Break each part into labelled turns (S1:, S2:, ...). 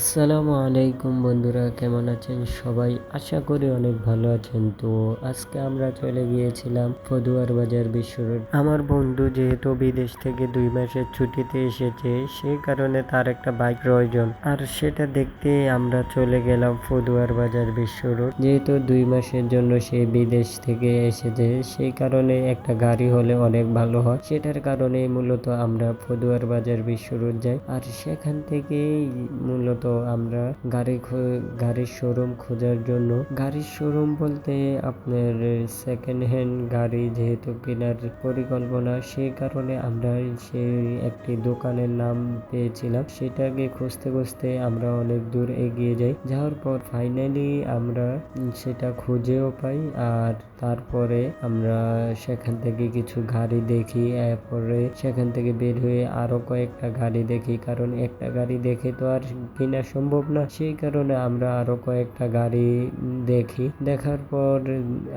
S1: আসসালামু আলাইকুম বন্ধুরা, কেমন আছেন সবাই? আশা করি অনেক ভালো আছেন। তো আজকে আমরা চলে গিয়েছিলাম ফদুয়ার বাজার বিশ্ব রোড। আমার বন্ধু যেহেতু বিদেশ থেকে 2 মাসের ছুটিতে এসেছে, সেই কারণে তার একটা বাইক প্রয়োজন, আর সেটা দেখতে আমরা চলে গেলাম ফদুয়ার বাজার বিশ্ব রোড। যেহেতু 2 মাসের জন্য সে বিদেশ থেকে এসেছে, সেই কারণে একটা গাড়ি হলে অনেক ভালো হয়। সেটার কারণে মূলত আমরা ফদুয়ার বাজার বিশ্ব রোড যাই, আর সেখান থেকেই মূলত আমরা গাড়ির শোরুম খোঁজার জন্য, গাড়ির শোরুম বলতে আপনার সেকেন্ড হ্যান্ড গাড়ি যেহেতু কেনার পরিকল্পনা, সেই কারণে আমরা সেই একটি দোকানের নাম পেয়েছিলাম। সেটাকে খুঁজতে খুঁজতে আমরা অনেক দূর এগিয়ে যাই। যাওয়ার পর ফাইনালি আমরা সেটা খুঁজেও পাই, আর তারপরে আমরা সেখান থেকে কিছু গাড়ি দেখি। এরপরে সেখান থেকে বের হয়ে আরো কয়েকটা গাড়ি দেখি, কারণ একটা গাড়ি দেখে তো আর কেনা সম্ভব না। সেই কারণে আমরা আরো কয়েকটা গাড়ি দেখি। দেখার পর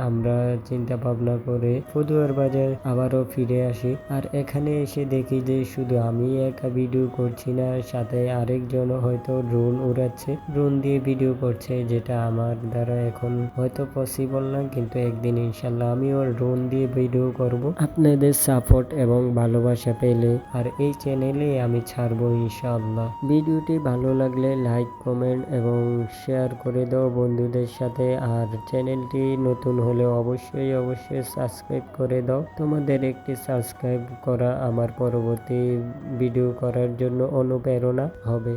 S1: আমরা চিন্তা ভাবনা করে ফদুয়ার বাজার আবারও ফিরে আসি। আর এখানে এসে দেখি যে শুধু আমি একা ভিডিও করছি না, সাথে আরেকজন হয়তো ড্রোন উড়াচ্ছে, ড্রোন দিয়ে ভিডিও করছে, যেটা আমার দ্বারা এখন হয়তো পসিবল না, কিন্তু একদিন ইনশাল্লাহ আমিও ড্রোন দিয়ে ভিডিও করব। আপনাদের সাপোর্ট এবং ভালোবাসা পেলে আর এই চ্যানেলে আমি ছাড়বো ইনশাআল্লাহ। ভিডিওটি ভালো লাগলে লাইক, কমেন্ট এবং শেয়ার করে দাও বন্ধুদের সাথে। আর চ্যানেলটি নতুন হলে অবশ্যই সাবস্ক্রাইব করে দাও। তোমাদের একটি সাবস্ক্রাইব করা আমার পরবর্তী ভিডিও করার জন্য অনুপ্রেরণা হবে।